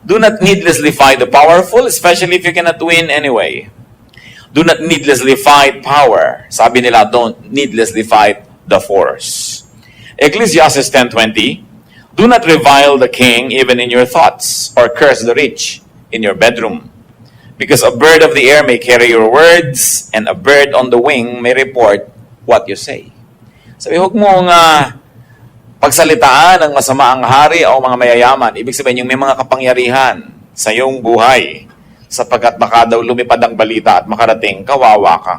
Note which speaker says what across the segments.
Speaker 1: Do not needlessly fight the powerful, especially if you cannot win anyway. Do not needlessly fight power. Sabi nila, don't needlessly fight the force. Ecclesiastes 10:20, do not revile the king even in your thoughts, or curse the rich in your bedroom. Because a bird of the air may carry your words, and a bird on the wing may report what you say. Sabi, huwag mong pagsalitaan ng masama ang hari o mga mayayaman. Ibig sabihin, yung may mga kapangyarihan sa iyong buhay, sapagkat baka daw lumipad ang balita at makarating, kawawa ka.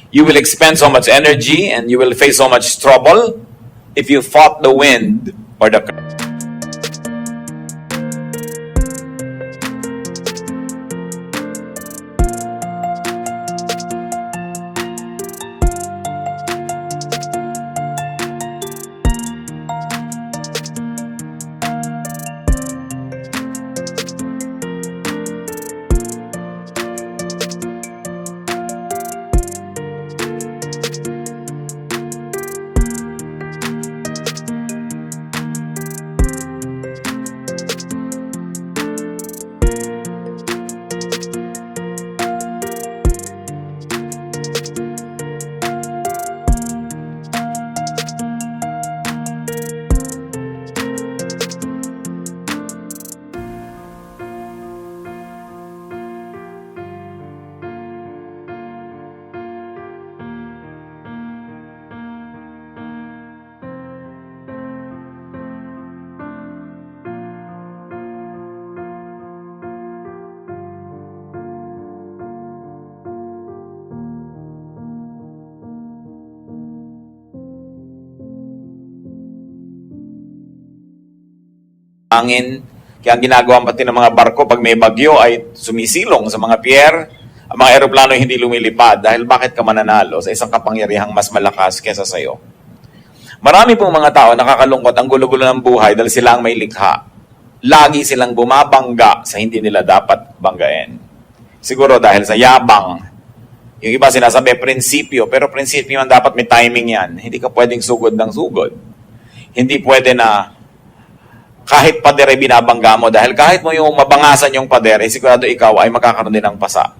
Speaker 1: You will expend so much energy and you will face so much trouble if you fought the wind or the current. Hangin. Kaya ang ginagawa pati ng mga barko pag may bagyo ay sumisilong sa mga pier. Ang mga eroplano hindi lumilipad dahil bakit ka mananalo sa isang kapangyarihang mas malakas kesa sa iyo? Marami pong mga tao nakakalungkot ang gulo-gulo ng buhay dahil sila ang may likha. Lagi silang bumabangga sa hindi nila dapat banggain. Siguro dahil sa yabang. Yung iba sinasabi, prinsipyo. Pero prinsipyo man dapat may timing yan. Hindi ka pwedeng sugod ng sugod. Hindi pwede na kahit pader ay binabangga mo dahil kahit mo yung mabangasan yung pader, eh, sigurado ikaw ay makakaroon din ng pasa.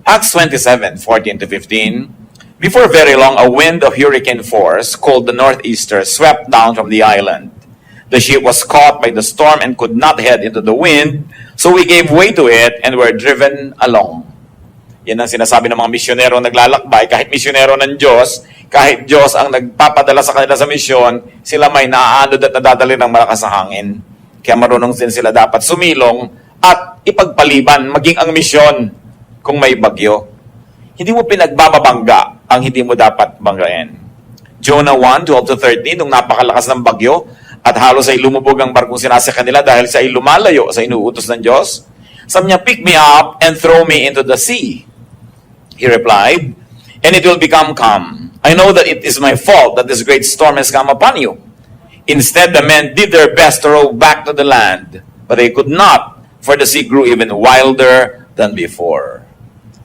Speaker 1: Acts 27:14-15, before very long, a wind of hurricane force called the Northeaster swept down from the island. The ship was caught by the storm and could not head into the wind, so we gave way to it and were driven along. Yan ang sinasabi ng mga misyonero naglalakbay. Kahit misyonero ng Diyos, kahit Diyos ang nagpapadala sa kanila sa misyon, sila may naaanod at nadadali ng malakas na hangin. Kaya marunong din sila dapat sumilong at ipagpaliban, maging ang misyon kung may bagyo. Hindi mo pinagbababangga ang hindi mo dapat banggain. Jonah 1:12-13, nung napakalakas ng bagyo at halos ay lumubog ang barkong sinasakyan nila dahil siya ay lumalayo sa inuutos ng Diyos. Sabi niya, pick me up and throw me into the sea. He replied, and it will become calm. I know that it is my fault that this great storm has come upon you. Instead, the men did their best to row back to the land, but they could not, for the sea grew even wilder than before.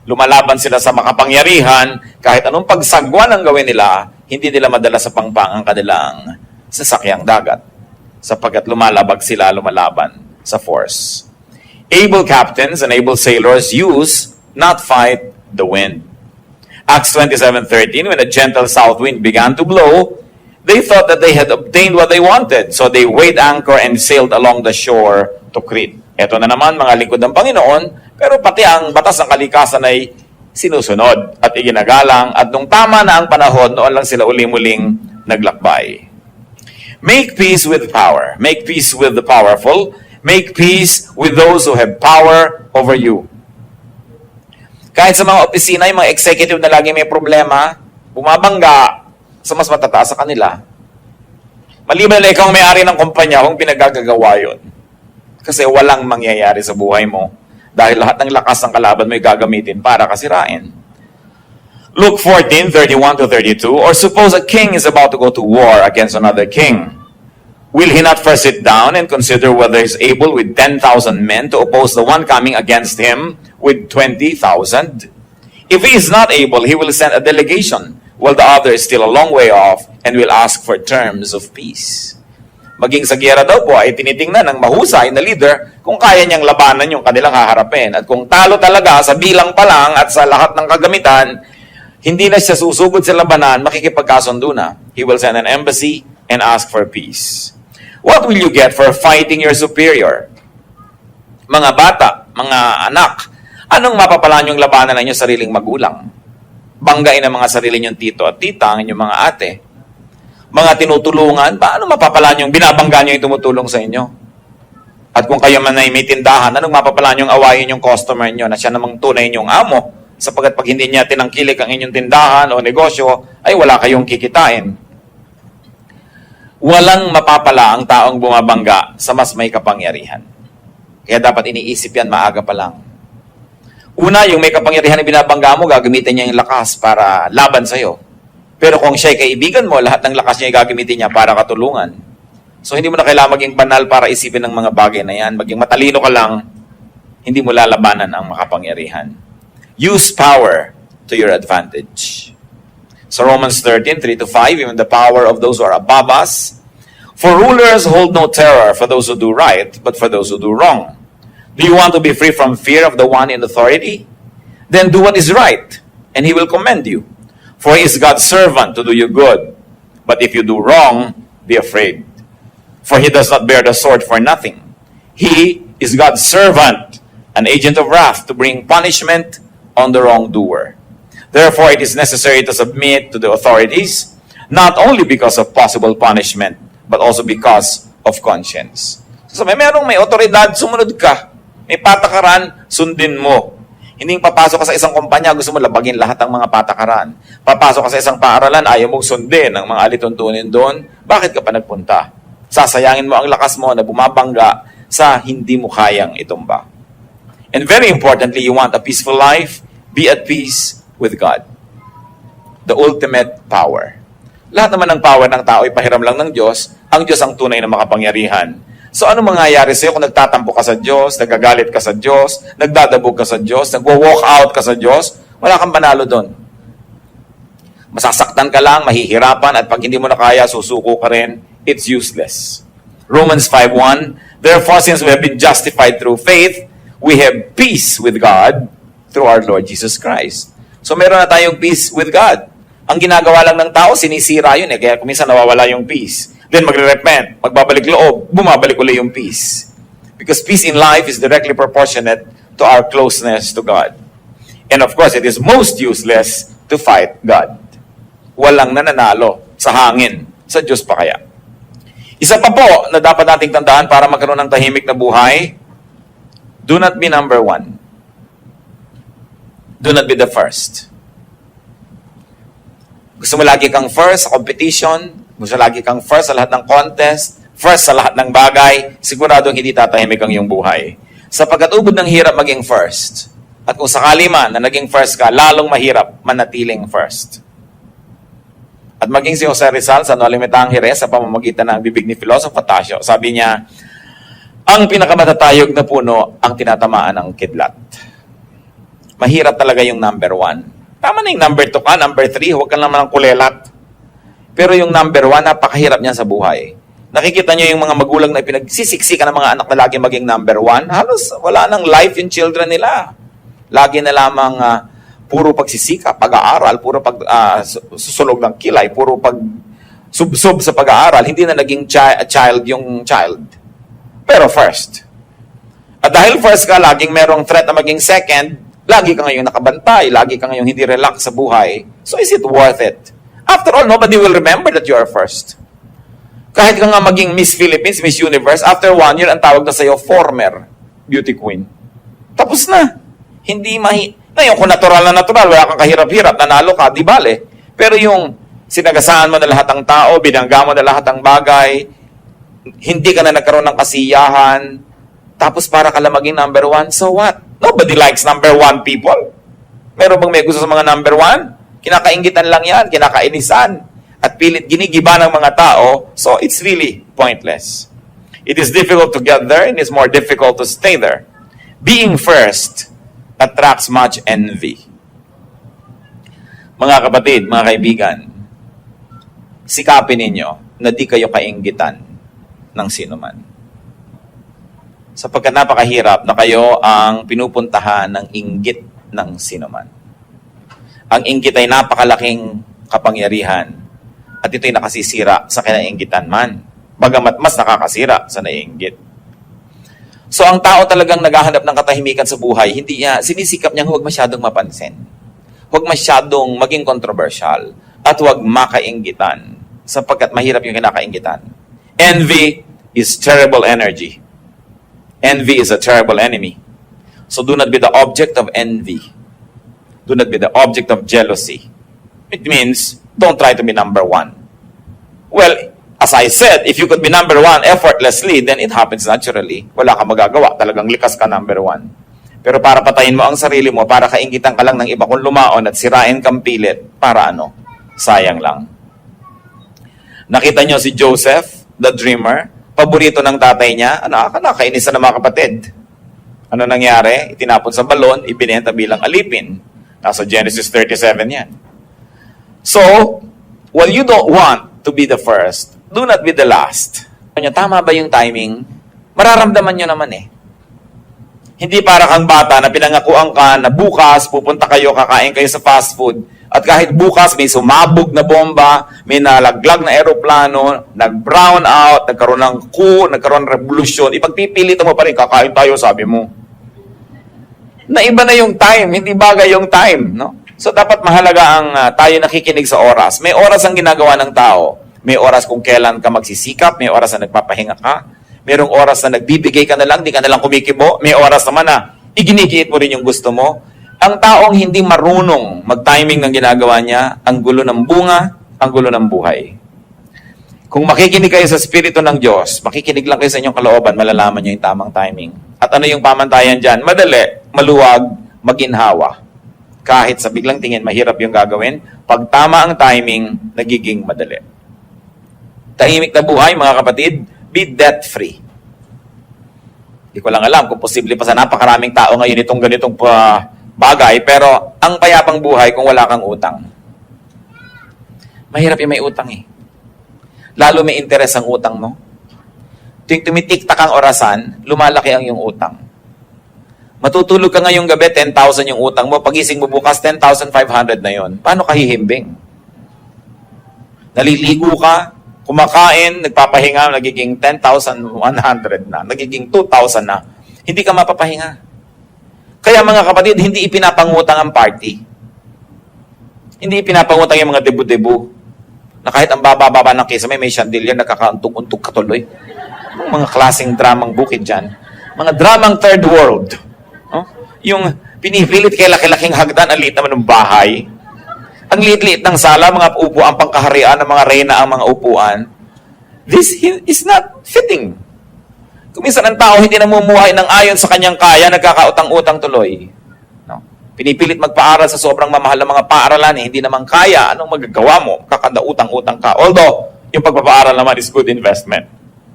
Speaker 1: Lumalaban sila sa makapangyarihan, kahit anong pagsagwa ng gawin nila, hindi nila madala sa pangpang ang kanilang sasakyang dagat, sapagkat lumalaban sa force. Able captains and able sailors use, not fight, the wind. Acts 27:13, when a gentle south wind began to blow, they thought that they had obtained what they wanted. So they weighed anchor and sailed along the shore to Crete. Ito na naman, mga lingkod ng Panginoon, pero pati ang batas ng kalikasan ay sinusunod at iginagalang. At nung tama na ang panahon, noon lang sila uli-muling naglakbay. Make peace with power. Make peace with the powerful. Make peace with those who have power over you. Kahit sa mga opisina, yung mga executive na lagi may problema, bumabangga sa mas matataas sa kanila. Maliban na ikaw may-ari ng kumpanya, kung pinagagagawa yun. Kasi walang mangyayari sa buhay mo dahil lahat ng lakas ng kalaban mo ay gagamitin para kasirain. Luke 14:31-32, or suppose a king is about to go to war against another king. Will he not first sit down and consider whether he is able with 10,000 men to oppose the one coming against him with 20,000? If he is not able, he will send a delegation, while the other is still a long way off and will ask for terms of peace. Maging sa giyera daw po ay tinitingnan ng mahusay na leader kung kaya niyang labanan yung kanilang haharapin. At kung talo talaga sa bilang pa lang at sa lahat ng kagamitan, hindi na siya susugod sa labanan, makikipagkasundo na. He will send an embassy and ask for peace. What will you get for fighting your superior? Mga bata, mga anak, anong mapapalaan yung labanan ng inyong sariling magulang? Banggain ang mga sarili niyong tito at tita, ang inyong mga ate. Mga tinutulungan, paano mapapalaan yung binabangga niyo yung tumutulong sa inyo? At kung kayo man ay may tindahan, anong mapapalaan yung awayin yung customer niyo na siya namang tunay niyong amo? Sapagkat pag hindi niya tinangkilik ang inyong tindahan o negosyo, ay wala kayong kikitain. Walang mapapala ang taong bumabangga sa mas may kapangyarihan. Kaya dapat iniisip yan maaga pa lang. Una, yung may kapangyarihan na binabangga mo, gagamitin niya yung lakas para laban sa'yo. Pero kung siya'y kaibigan mo, lahat ng lakas niya gagamitin niya para katulungan. So hindi mo na kailangan maging banal para isipin ng mga bagay na yan. Maging matalino ka lang, hindi mo lalabanan ang makapangyarihan. Use power to your advantage. So Romans 13:3-5, even the power of those who are above us. For rulers hold no terror for those who do right, but for those who do wrong. Do you want to be free from fear of the one in authority? Then do what is right, and he will commend you. For he is God's servant to do you good. But if you do wrong, be afraid. For he does not bear the sword for nothing. He is God's servant, an agent of wrath to bring punishment on the wrongdoer. Therefore, it is necessary to submit to the authorities, not only because of possible punishment, but also because of conscience. So may otoridad, sumunod ka. May patakaran, sundin mo. Hindi papasok ka sa isang kumpanya, gusto mo labagin lahat ng mga patakaran. Papasok ka sa isang paaralan, ayaw mong sundin ang mga alituntunin doon. Bakit ka pa nagpunta? Sasayangin mo ang lakas mo na bumabangga sa hindi mo kayang itumba. And very importantly, you want a peaceful life, be at peace with God. The ultimate power. Lahat naman ng power ng tao ay pahiram lang ng Diyos. Ang Diyos ang tunay na makapangyarihan. So ano mangyayari sa'yo kung nagtatampo ka sa Diyos, nagagalit ka sa Diyos, nagdadabog ka sa Diyos, nagwo-walk out ka sa Diyos? Wala kang panalo doon. Masasaktan ka lang, mahihirapan, at pag hindi mo na kaya, susuko ka rin. It's useless. Romans 5:1, therefore, since we have been justified through faith, we have peace with God through our Lord Jesus Christ. So meron na tayong peace with God. Ang ginagawa lang ng tao, sinisira yun kaya kuminsan nawawala yung peace. Then magre-repent, magbabalik loob, bumabalik ulit yung peace. Because peace in life is directly proportionate to our closeness to God. And of course, it is most useless to fight God. Walang nananalo sa hangin. Sa Diyos pa kaya. Isa pa po na dapat nating tandaan para magkaroon ng tahimik na buhay, do not be number one. Do not be the first. Gusto mo lagi kang first sa competition, gusto lagi kang first sa lahat ng contest, first sa lahat ng bagay, siguradong hindi tatahimik ang iyong buhay. Sapagkat ubod ng hirap maging first. At kung sakali man na naging first ka, lalong mahirap manatiling first. At maging si Jose Rizal sa Nolimitang Jerez sa pamamagitan ng bibig ni Filosofo Tasio, sabi niya, ang pinakamatatayog na puno ang tinatamaan ng kidlat. Mahirap talaga yung number one. Tama na yung number 2 ka, number 3, huwag ka naman ng kulelat. Pero yung number 1, napakahirap niyan sa buhay. Nakikita niyo yung mga magulang na pinagsisiksikan ng mga anak na lagi maging number 1, halos wala nang life yung children nila. Lagi na lamang puro pagsisika, pag-aaral, puro susulog ng kilay, puro sub sa pag-aaral, hindi na naging child yung child. Pero first. At dahil first ka, laging merong threat na maging second, lagi ka ngayong nakabantay, lagi ka ngayong hindi relax sa buhay. So is it worth it? After all, nobody will remember that you are first. Kahit ka nga maging Miss Philippines, Miss Universe, after 1 year, ang tawag na sa'yo, former beauty queen. Tapos na. Hindi Ngayon, kung natural, wala kang kahirap-hirap, nanalo ka, di bale. Pero yung sinagasaan mo na lahat ng tao, binangga mo na lahat ng bagay, hindi ka na nagkaroon ng kasiyahan, tapos para ka lang maging number 1, so what? Nobody likes number 1 people. Meron bang may gusto sa mga number 1? Kinakaingitan lang yan, kinakainisan, at pilit ginigiba ng mga tao, so it's really pointless. It is difficult to get there, and it's more difficult to stay there. Being first attracts much envy. Mga kapatid, mga kaibigan, sikapin ninyo na di kayo kainggitan. ng sinuman. Sapagkat napakahirap na kayo ang pinupuntahan ng inggit ng sinuman. Ang inggit ay napakalaking kapangyarihan at ito'y nakasisira sa kinainggitan man. Bagamat mas nakakasira sa naiinggit. So ang tao talagang naghahanap ng katahimikan sa buhay, hindi niya, sinisikap niyang huwag masyadong mapansin. Huwag masyadong maging controversial at huwag makainggitan sapagkat mahirap yung kinakainggitan. Envy is terrible energy. Envy is a terrible enemy. So do not be the object of envy. Do not be the object of jealousy. It means, don't try to be number one. Well, as I said, if you could be number one effortlessly, then it happens naturally. Wala ka magagawa. Talagang likas ka number one. Pero para patayin mo ang sarili mo, para kainggitan ka lang ng iba kung lumaon at sirain kang pilit, para ano? Sayang lang. Nakita nyo si Joseph, the dreamer, paborito ng tatay niya, nakainis na ng mga kapatid. Ano nangyari? Itinapon sa balon, ibinenta bilang alipin. Nasa Genesis 37 yan. So, while you don't want to be the first, do not be the last. Tama ba yung timing? Mararamdaman nyo naman eh. Hindi para kang bata na pinangakuan ka na bukas, pupunta kayo, kakain kayo sa fast food, at kahit bukas may sumabog na bomba, may nalaglag na eroplano, nag-brown out, nagkaroon ng coup, nagkaroon ng revolusyon, ipagpipilitan mo pa rin, kakain tayo, sabi mo. Naiba na yung time, hindi bagay yung time. No? So dapat mahalaga ang tayo nakikinig sa oras. May oras ang ginagawa ng tao. May oras kung kailan ka magsisikap, may oras na nagpapahinga ka, mayroong oras na nagbibigay ka na lang, di ka na lang kumikibo, may oras naman na iginigiit mo rin yung gusto mo. Ang taong hindi marunong mag-timing ng ginagawa niya, ang gulo ng bunga, ang gulo ng buhay. Kung makikinig kayo sa Espiritu ng Diyos, makikinig lang kayo sa inyong kalooban, malalaman niyo yung tamang timing. At ano yung pamantayan dyan? Madali, maluwag, maginhawa. Kahit sa biglang tingin, mahirap yung gagawin. Pag tama ang timing, nagiging madali. Tahimik na buhay, mga kapatid, be debt-free. Hindi ko lang alam kung posible pa sa napakaraming tao ngayon itong ganitong bagay, pero ang payapang buhay kung wala kang utang. Mahirap yung may utang eh. Lalo may interes ang utang mo. Tuwing tumitiktak ang orasan, lumalaki ang iyong utang. Matutulog ka ngayong gabi, 10,000 yung utang mo. Pagising mo bukas, 10,500 na yon. Paano ka hihimbing? Naliligo ka, kumakain, nagpapahinga, nagiging 10,100 na, nagiging 2,000 na. Hindi ka mapapahinga. Kaya mga kapatid, hindi ipinapangutang ang party. Hindi ipinapangutang yung mga debu-debu. Na kahit ang baba-baba ng kisame, may chandelier, nagkakauntok-untok katuloy. Mga klaseng dramang bukid dyan. Mga dramang third world. Oh? Yung pinipilit kay laki-laking hagdan, ang liit naman ng bahay. Ang liit-liit ng sala, mga upuan, pangkaharian ng mga reyna ang mga upuan. This is not fitting. Kung minsan ang tao hindi namumuhay ng ayon sa kanyang kaya, nagkakautang-utang tuloy. No? Pinipilit magpaaral sa sobrang mamahal ng mga paaralan, hindi naman kaya, anong magagawa mo? Kakanda utang-utang ka. Although, yung pagpapaaral naman is good investment.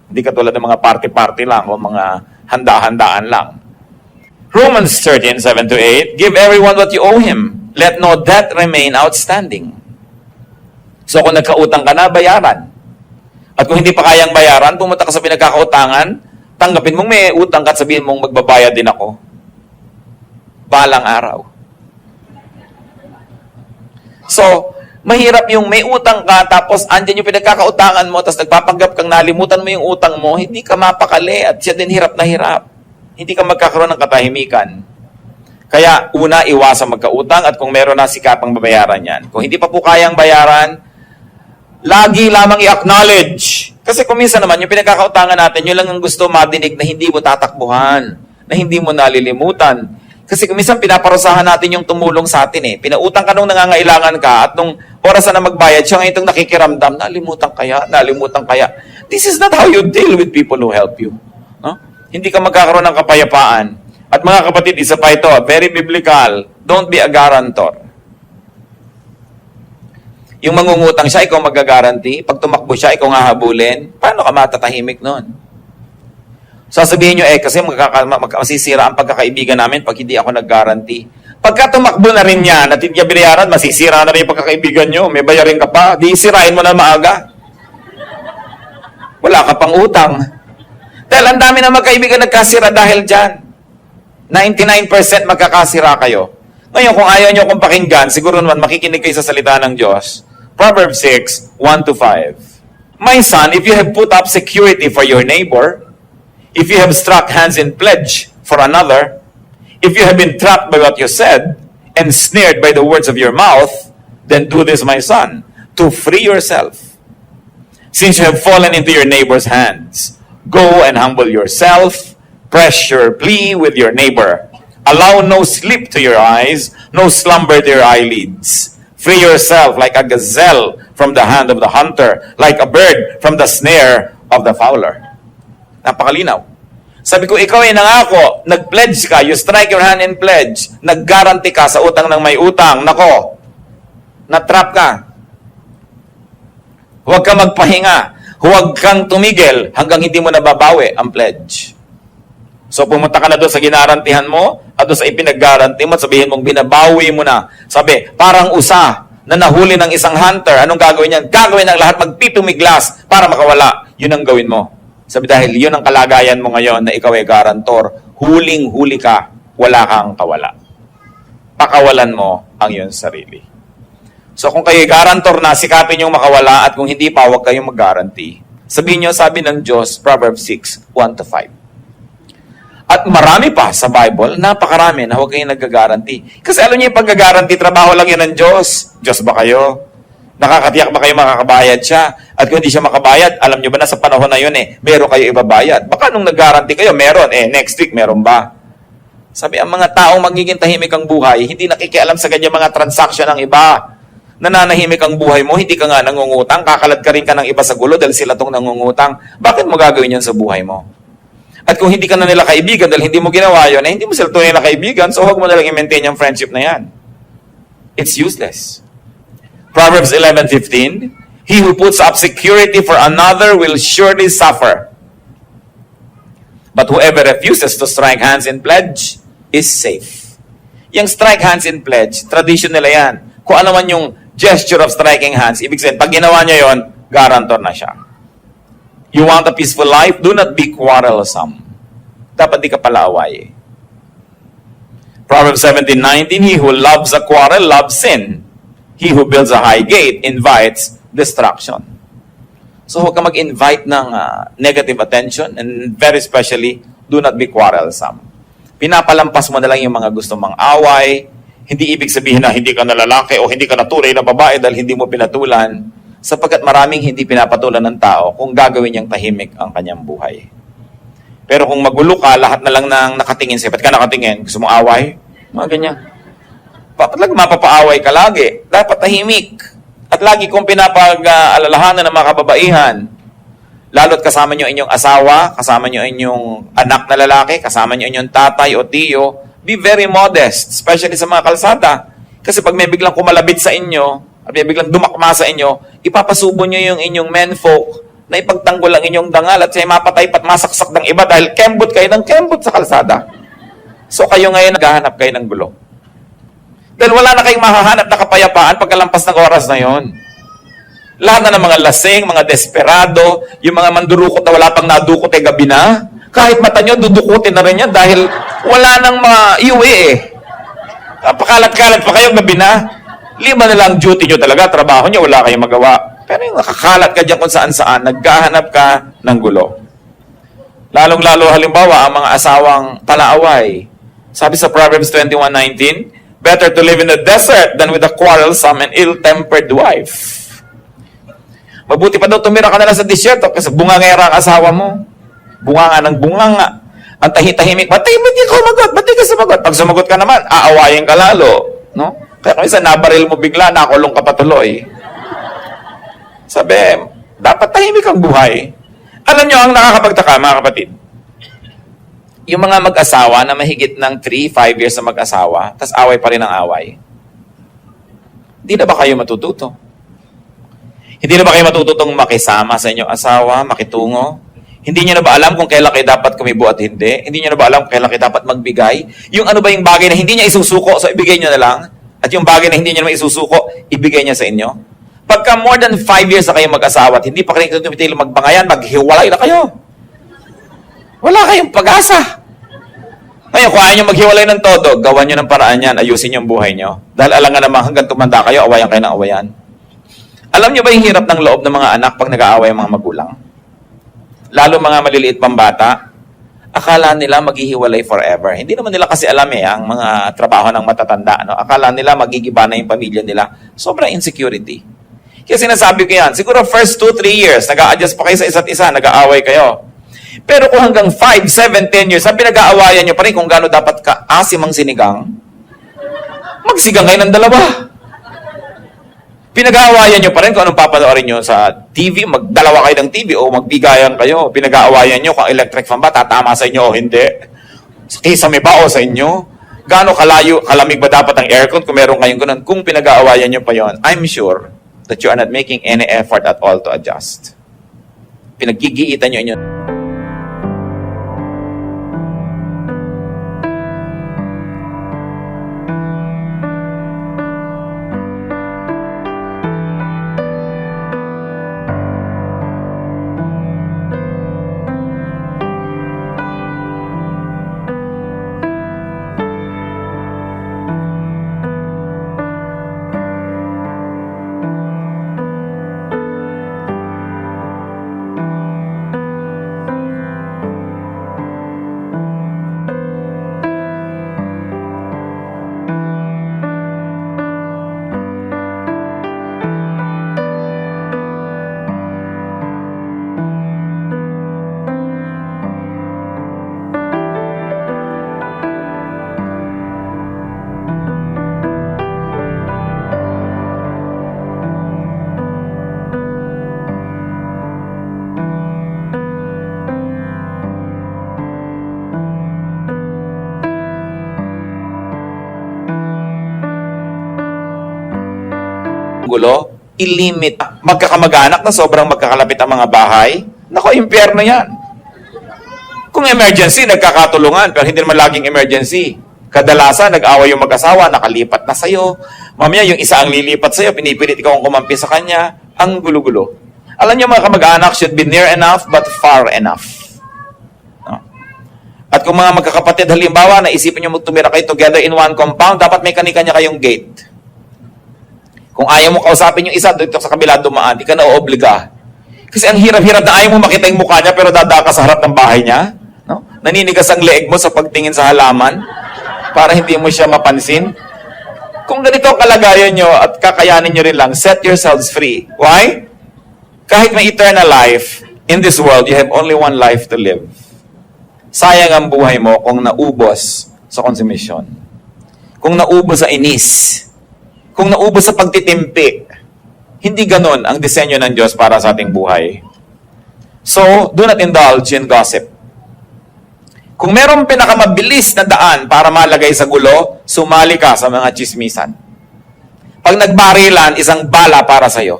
Speaker 1: Hindi katulad ng mga party-party lang o mga handa-handaan lang. Romans 13:7-8, give everyone what you owe him. Let no debt remain outstanding. So kung nagkautang ka na, bayaran. At kung hindi pa kayang bayaran, pumunta ka sa pinagkakautangan, tanggapin mong may utang ka at sabihin mong magbabayad din ako. Balang araw. So, mahirap yung may utang ka, tapos andyan yung pinagkakautangan mo, tapos nagpapanggap kang nalimutan mo yung utang mo, hindi ka mapakali at siya din hirap na hirap. Hindi ka magkakaroon ng katahimikan. Kaya, una, iwasan magkautang at kung meron na sikapang babayaran yan. Kung hindi pa po kayang bayaran, lagi lamang i-acknowledge. Kasi kung minsan naman, yung pinagkakautangan natin, yun lang ang gusto madinig na hindi mo tatakbuhan, na hindi mo nalilimutan. Kasi kung minsan pinaparusahan natin yung tumulong sa atin eh. Pinautang ka nung nangangailangan ka at nung oras na magbayad, siya ngayon itong nakikiramdam, nalimutan kaya. This is not how you deal with people who help you. No? Hindi ka magkakaroon ng kapayapaan. At mga kapatid, isa pa ito, very biblical, don't be a guarantor. Yung mangungutang siya, ikaw magagaranti. Pag tumakbo siya, ikaw nga habulin. Paano ka matatahimik nun? Sasabihin nyo, kasi masisira ang pagkakaibigan namin pag hindi ako nag-guarantee. Pagka tumakbo na rin yan at hindi niya binayaran, masisira na rin yung pagkakaibigan nyo. May bayarin ka pa, di sirain mo na maaga. wala ka pang utang. Dahil ang dami na magkaibigan nagkasira dahil dyan. 99% magkakasira kayo. Ngayon, kung ayaw nyo kong pakinggan, siguro naman makikinig kayo sa salita ng Diyos. Proverbs 6, 1-5. My son, if you have put up security for your neighbor, if you have struck hands in pledge for another, if you have been trapped by what you said, and snared by the words of your mouth, then do this, my son, to free yourself. Since you have fallen into your neighbor's hands, go and humble yourself, press your plea with your neighbor. Allow no sleep to your eyes, no slumber to your eyelids. Free yourself like a gazelle from the hand of the hunter, like a bird from the snare of the fowler. Napakalinaw. Sabi ko, ikaw ay nangako, nag-pledge ka, you strike your hand in pledge, nag-guarantee ka sa utang ng may utang, nako, na-trap ka. Huwag ka magpahinga, huwag kang tumigil hanggang hindi mo nababawi ang pledge. So pumunta ka na doon sa ginarantihan mo, at doon sa ipinag-guarantee mo, sabihin mong binabawi mo na. Sabi, parang usa na nahuli ng isang hunter, anong gagawin niyan? Gagawin ng lahat, magpipumiglas para makawala. Yun ang gawin mo. Sabi, dahil yun ang kalagayan mo ngayon na ikaw ay garantor, huling-huli ka, wala kang kawala. Pakawalan mo ang iyong sarili. So kung kayo garantor na, sikapin yung makawala, at kung hindi pa, huwag kayong mag-guarantee. Sabihin nyo, sabi ng Diyos, Proverbs 6, 1-5. At marami pa sa Bible, napakarami na huwag kayong nag-guarantee. Kasi alam niyo yung pag-guarantee, trabaho lang yan ng Diyos. Diyos ba kayo? Nakakatiyak ba kayo makakabayad siya? At kung hindi siya makabayad, alam nyo ba na sa panahon na yun meron kayo ibabayad. Baka nung nag-guarantee kayo, meron. Next week, meron ba? Sabi, ang mga taong magiging tahimik ang buhay, hindi nakikialam sa ganyan mga transaction ng iba. Nananahimik ang buhay mo, hindi ka nga nangungutang, kakalad ka rin ka ng iba sa gulo dahil sila tong nangungutang. Bakit mo gagawin yan sa buhay mo? At kung hindi ka na nila kaibigan dahil hindi mo ginawa yun, hindi mo sila tunay na kaibigan, so huwag mo nalang i-maintain yung friendship na yan. It's useless. Proverbs 11:15, he who puts up security for another will surely suffer. But whoever refuses to strike hands in pledge is safe. Yung strike hands in pledge, tradition nila yan. Kung ano man yung gesture of striking hands, ibig sabihin, pag ginawa niya yon, guarantor na siya. You want a peaceful life? Do not be quarrelsome. Dapat di ka pala away. Proverbs 17:19, he who loves a quarrel loves sin. He who builds a high gate invites destruction. So huwag ka mag-invite ng negative attention, and very especially, do not be quarrelsome. Pinapalampas mo na lang yung mga gusto mong away. Hindi ibig sabihin na hindi ka na lalaki o hindi ka na tunay na babae dahil hindi mo pinatulan, sapagkat maraming hindi pinapatulan ng tao kung gagawin niyang tahimik ang kanyang buhay. Pero kung magulo ka, lahat na lang nang nakatingin sa'yo. Ba't ka nakatingin? Gusto mong away? Mga ganyan. Talagang mapapaaway ka lagi. Dapat tahimik. At lagi kong pinapag-alalahanan ng mga kababaihan, lalo't kasama nyo inyong asawa, kasama nyo inyong anak na lalaki, kasama nyo inyong tatay o tiyo, be very modest, especially sa mga kalsada. Kasi pag may biglang kumalabit sa inyo, at may biglang dumakma sa inyo, ipapasubo nyo yung inyong menfolk na ipagtanggol ang inyong dangal at siya mapatay pat masaksak ng iba dahil kembot kayo ng kembot sa kalsada. So kayo ngayon naghahanap kayo ng gulo. Dahil wala na kayong mahahanap na kapayapaan pagkalampas ng oras na yon. Lahat na ng mga lasing, mga desperado, yung mga mandurukot na wala pang nadukot gabi na, kahit mata nyo, dudukutin na rin yan dahil wala nang iuwi Pakalat-kalat pa kayo gabi na. 5 na lang duty nyo talaga, trabaho nyo, wala kayong magawa. Pero yung nakakalat ka dyan kung saan-saan, naghahanap ka ng gulo. Lalong-lalo halimbawa, ang mga asawang palaaway. Sabi sa Proverbs 21:19, better to live in the desert than with a quarrelsome and ill-tempered wife. Mabuti pa daw tumira ka na lang sa disyerto kasi bungangera ang asawa mo. Bunganga ng bunganga. Ang tahitahimik, ba't di ka sumagot? Ba't di ka sumagot? Pag sumagot ka naman, aawayin ka lalo. No? Kaya kung isa nabaril mo bigla, nakulong ka patuloy. Sabi, dapat tahimik ang buhay. Alam nyo, ang nakakapagtaka, mga kapatid, yung mga mag-asawa na mahigit ng 3-5 years na mag-asawa, tas away pa rin ang away, hindi na ba kayo matututo? Hindi na ba kayo matututong makisama sa inyong asawa, makitungo? Hindi nyo na ba alam kung kailan kayo dapat kumibo at hindi? Hindi nyo na ba alam kung kailan kayo dapat magbigay? Yung ano ba yung bagay na hindi niya isusuko, so ibigay nyo na lang? At yung bagay na hindi niya naman isusuko, ibigay niya sa inyo? Pagka more than 5 years na kayo mag-asawa at hindi pa kayo tumitigil magbangayan, maghiwalay na kayo. Wala kayong pag-asa. Ngayon, kung ayaw nyo maghiwalay ng todo, gawan nyo ng paraan yan, ayusin nyo ang buhay nyo. Dahil alam nga naman, hanggang tumanda kayo, awayan kayo ng awayan. Alam nyo ba yung hirap ng loob ng mga anak pag nag-aaway ang mga magulang? Lalo mga maliliit pang bata, akala nila maghihiwalay forever. Hindi naman nila kasi alam ang mga trabaho ng matatanda. No? Akala nila magigiba na yung pamilya nila. Sobrang insecurity. Kaya sinasabi ko yan, siguro first 2-3 years, nag-a-adjust pa kayo sa isa't isa, nag-aaway kayo. Pero kung hanggang 5, 7, 10 years, ang pinag-aawayan nyo pa rin kung gaano dapat ka-asim ang sinigang, magsigang kayo ng dalawa. Pinag-aawayan nyo pa rin kung anong papanoorin nyo sa TV, magdalawa kayo ng TV o magbigayan kayo. Pinag-aawayan nyo kung electric fan ba, tatama sa inyo o hindi. Kisame ba o sa inyo? Gaano kalayo, kalamig ba dapat ang aircon kung meron kayong ganun? Kung pinag-aawayan nyo pa yon, I'm sure that you are not making any effort at all to adjust. Pinaggigiitan nyo inyo. Gulo, ilimit. Magkakamag-anak na sobrang magkakalapit ang mga bahay, nako, impyerno yan. Kung emergency, nagkakatulungan, pero hindi naman laging emergency. Kadalasan, nag-away yung mag-asawa, nakalipat na sa'yo. Mamaya, yung isa ang lilipat sa'yo, pinipilit ikaw ang kumampi sa kanya. Ang gulo-gulo. Alam niyo, mga kamag-anak should be near enough, but far enough. No? At kung mga magkakapatid, halimbawa, naisipin niyo tumira kayo together in one compound, dapat may kanya-kanya kayong gate. Kung ayaw mo kausapin yung isa, dito sa kabila dumaan, di ka na oobliga. Kasi ang hirap-hirap na ayaw mo makita yung mukha niya, pero dada ka sa harap ng bahay niya. No? Naninigas ang leeg mo sa pagtingin sa halaman para hindi mo siya mapansin. Kung ganito ang kalagayan nyo at kakayanin nyo rin lang, set yourselves free. Why? Kahit may eternal life, in this world, you have only one life to live. Sayang ang buhay mo kung naubos sa consumption. Kung naubos sa inis. Kung naubos sa pagtitimpi, hindi ganon ang disenyo ng Diyos para sa ating buhay. So, do not indulge in gossip. Kung merong pinakamabilis na daan para malagay sa gulo, sumali ka sa mga chismisan. Pag nagbarilan, isang bala para sa'yo.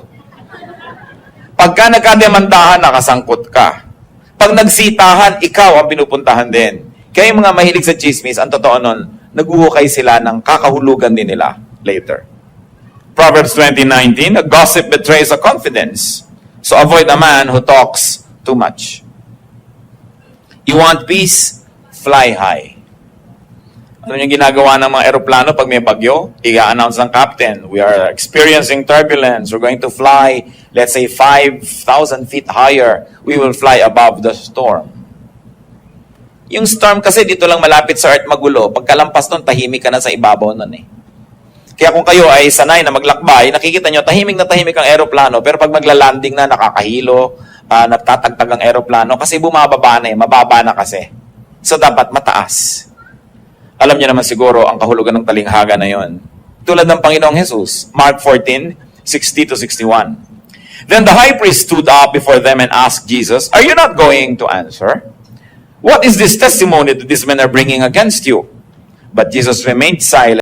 Speaker 1: Pagka nagkademandahan, nakasangkot ka. Pag nagsitahan, ikaw ang pinupuntahan din. Kaya yung mga mahilig sa chismis, ang totoo nun, naguhukay sila ng kakahulugan din nila later. Proverbs 20:19, a gossip betrays a confidence. So avoid a man who talks too much. You want peace? Fly high. Ano yung ginagawa ng mga eroplano pag may bagyo? I-announce ng captain, we are experiencing turbulence. We're going to fly, let's say, 5,000 feet higher. We will fly above the storm. Yung storm kasi dito lang malapit sa earth magulo. Pagkalampas nun, tahimik ka na sa ibabaw nun eh. Kaya kung kayo ay sanay na maglakbay, nakikita nyo, tahimik na tahimik ang aeroplano, pero pag maglalanding na, nakakahilo, natatagtag ang aeroplano, kasi bumababa na mababa na kasi. So dapat mataas. Alam niyo naman siguro ang kahulugan ng talinghaga na yon. Tulad ng Panginoong Jesus, Mark 14:60-61. Then the high priest stood up before them and asked Jesus, "Are you not going to answer? What is this testimony that these men are bringing against you?" But Jesus remained silent.